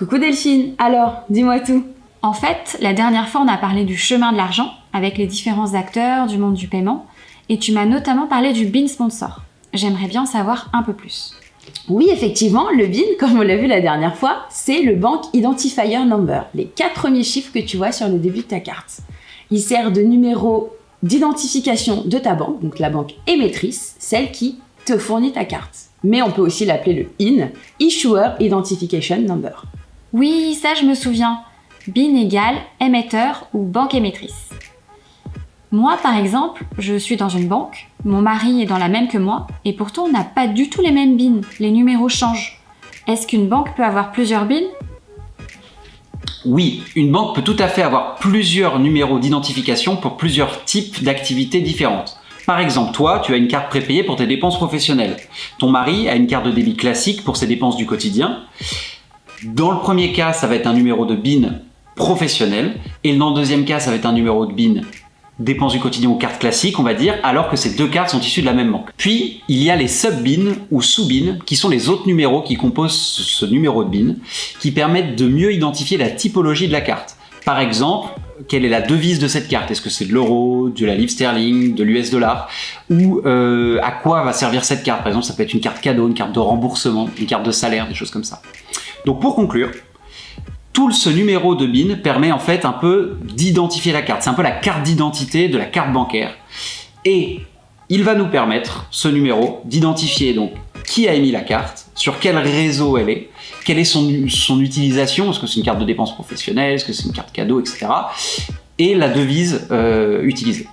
Coucou Delphine, alors, dis-moi tout. En fait, la dernière fois, on a parlé du chemin de l'argent avec les différents acteurs du monde du paiement et tu m'as notamment parlé du BIN sponsor. J'aimerais bien en savoir un peu plus. Oui, effectivement, le BIN, comme on l'a vu la dernière fois, c'est le Bank Identifier Number, les 4 premiers chiffres que tu vois sur le début de ta carte. Il sert de numéro d'identification de ta banque, donc la banque émettrice, celle qui te fournit ta carte. Mais on peut aussi l'appeler le IN, Issuer Identification Number. Oui, ça je me souviens. BIN égale émetteur ou banque émettrice. Moi, par exemple, je suis dans une banque, mon mari est dans la même que moi, et pourtant on n'a pas du tout les mêmes BIN, les numéros changent. Est-ce qu'une banque peut avoir plusieurs BIN ? Oui, une banque peut tout à fait avoir plusieurs numéros d'identification pour plusieurs types d'activités différentes. Par exemple, toi, tu as une carte prépayée pour tes dépenses professionnelles. Ton mari a une carte de débit classique pour ses dépenses du quotidien. Dans le premier cas, ça va être un numéro de BIN professionnel, et dans le deuxième cas, ça va être un numéro de BIN dépenses du quotidien ou carte classique, on va dire, alors que ces deux cartes sont issues de la même banque. Puis, il y a les sub-BIN ou sous-BIN, qui sont les autres numéros qui composent ce numéro de BIN, qui permettent de mieux identifier la typologie de la carte. Par exemple, quelle est la devise de cette carte? Est-ce que c'est de l'euro, de la livre sterling, de l'US dollar? Ou à quoi va servir cette carte? Par exemple, ça peut être une carte cadeau, une carte de remboursement, une carte de salaire, des choses comme ça. Donc pour conclure, tout ce numéro de BIN permet en fait un peu d'identifier la carte. C'est un peu la carte d'identité de la carte bancaire. Et il va nous permettre, ce numéro, d'identifier donc qui a émis la carte, sur quel réseau elle est, quelle est son utilisation, est-ce que c'est une carte de dépenses professionnelles, est-ce que c'est une carte cadeau, etc. Et la devise utilisée.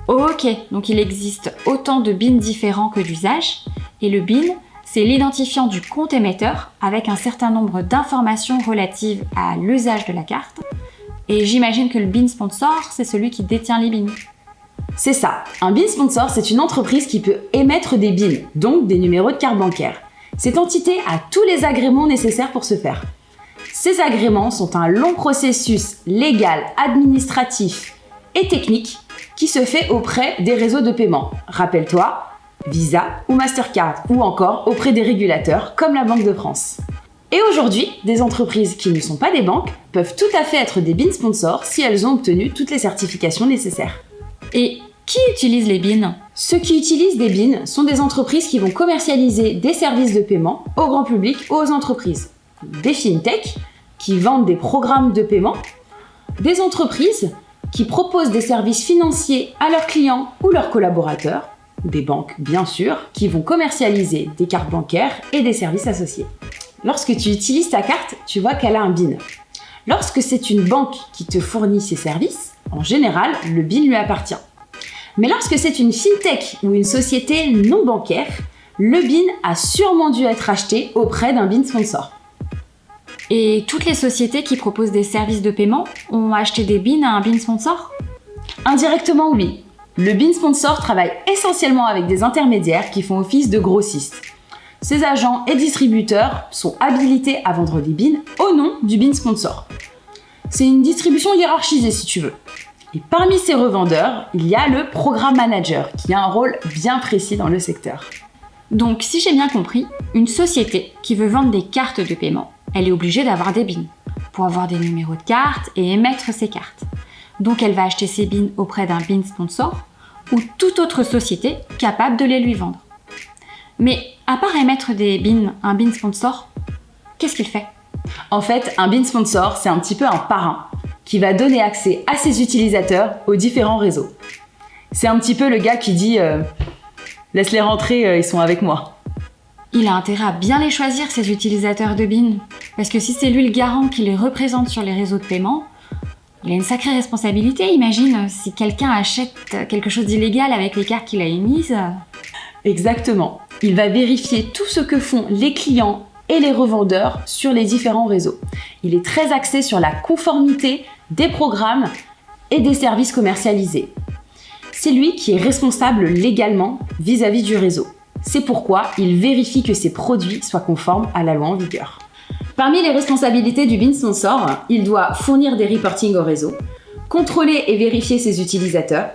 Ok, donc il existe autant de BIN différents que d'usages, et le BIN, c'est l'identifiant du compte émetteur avec un certain nombre d'informations relatives à l'usage de la carte. Et j'imagine que le BIN sponsor, c'est celui qui détient les BIN. C'est ça, un BIN sponsor, c'est une entreprise qui peut émettre des BIN, donc des numéros de carte bancaire. Cette entité a tous les agréments nécessaires pour ce faire. Ces agréments sont un long processus légal, administratif et technique qui se fait auprès des réseaux de paiement. Rappelle-toi, Visa ou Mastercard, ou encore auprès des régulateurs comme la Banque de France. Et aujourd'hui, des entreprises qui ne sont pas des banques peuvent tout à fait être des BIN sponsors si elles ont obtenu toutes les certifications nécessaires. Et qui utilise les BIN ? Ceux qui utilisent des BIN sont des entreprises qui vont commercialiser des services de paiement au grand public ou aux entreprises. Des fintech qui vendent des programmes de paiement, des entreprises qui proposent des services financiers à leurs clients ou leurs collaborateurs, des banques bien sûr, qui vont commercialiser des cartes bancaires et des services associés. Lorsque tu utilises ta carte, tu vois qu'elle a un BIN. Lorsque c'est une banque qui te fournit ses services, en général, le BIN lui appartient. Mais lorsque c'est une fintech ou une société non bancaire, le BIN a sûrement dû être acheté auprès d'un BIN sponsor. Et toutes les sociétés qui proposent des services de paiement ont acheté des BIN à un BIN sponsor ? Indirectement, oui. Le BIN sponsor travaille essentiellement avec des intermédiaires qui font office de grossistes. Ces agents et distributeurs sont habilités à vendre des BIN au nom du BIN sponsor. C'est une distribution hiérarchisée si tu veux. Et parmi ces revendeurs, il y a le programme manager qui a un rôle bien précis dans le secteur. Donc si j'ai bien compris, une société qui veut vendre des cartes de paiement, elle est obligée d'avoir des BIN pour avoir des numéros de cartes et émettre ses cartes. Donc elle va acheter ses BIN auprès d'un BIN sponsor ou toute autre société capable de les lui vendre. Mais à part émettre des BIN, un BIN sponsor, qu'est-ce qu'il fait ? En fait, un BIN sponsor, c'est un petit peu un parrain qui va donner accès à ses utilisateurs aux différents réseaux. C'est un petit peu le gars qui dit « laisse-les rentrer, ils sont avec moi ». Il a intérêt à bien les choisir, ces utilisateurs de BIN, parce que si c'est lui le garant qui les représente sur les réseaux de paiement, il a une sacrée responsabilité, imagine, si quelqu'un achète quelque chose d'illégal avec les cartes qu'il a émises. Exactement. Il va vérifier tout ce que font les clients et les revendeurs sur les différents réseaux. Il est très axé sur la conformité des programmes et des services commercialisés. C'est lui qui est responsable légalement vis-à-vis du réseau. C'est pourquoi il vérifie que ses produits soient conformes à la loi en vigueur. Parmi les responsabilités du BIN sponsor, il doit fournir des reportings au réseau, contrôler et vérifier ses utilisateurs,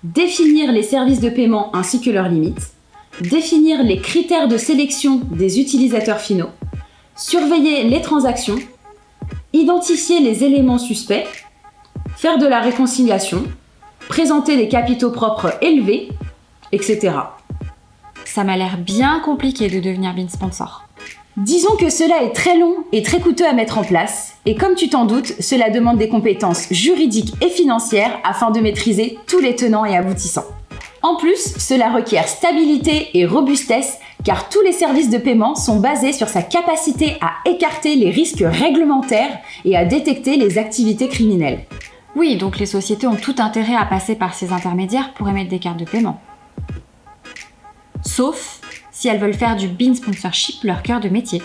définir les services de paiement ainsi que leurs limites, définir les critères de sélection des utilisateurs finaux, surveiller les transactions, identifier les éléments suspects, faire de la réconciliation, présenter des capitaux propres élevés, etc. Ça m'a l'air bien compliqué de devenir BIN sponsor. Disons que cela est très long et très coûteux à mettre en place, et comme tu t'en doutes, cela demande des compétences juridiques et financières afin de maîtriser tous les tenants et aboutissants. En plus, cela requiert stabilité et robustesse, car tous les services de paiement sont basés sur sa capacité à écarter les risques réglementaires et à détecter les activités criminelles. Oui, donc les sociétés ont tout intérêt à passer par ces intermédiaires pour émettre des cartes de paiement. Sauf si elles veulent faire du BIN sponsorship leur cœur de métier.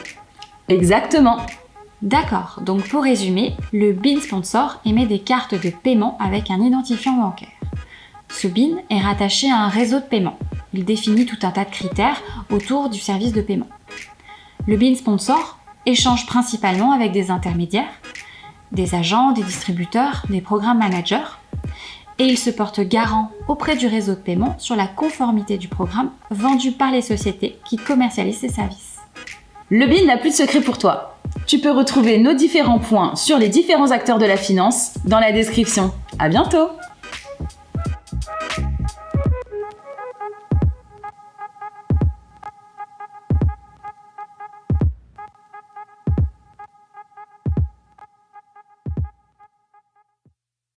Exactement. D'accord, donc pour résumer, le BIN sponsor émet des cartes de paiement avec un identifiant bancaire. Ce BIN est rattaché à un réseau de paiement. Il définit tout un tas de critères autour du service de paiement. Le BIN sponsor échange principalement avec des intermédiaires, des agents, des distributeurs, des programmes managers, et il se porte garant auprès du réseau de paiement sur la conformité du programme vendu par les sociétés qui commercialisent ces services. Le BIN n'a plus de secret pour toi. Tu peux retrouver nos différents points sur les différents acteurs de la finance dans la description. À bientôt!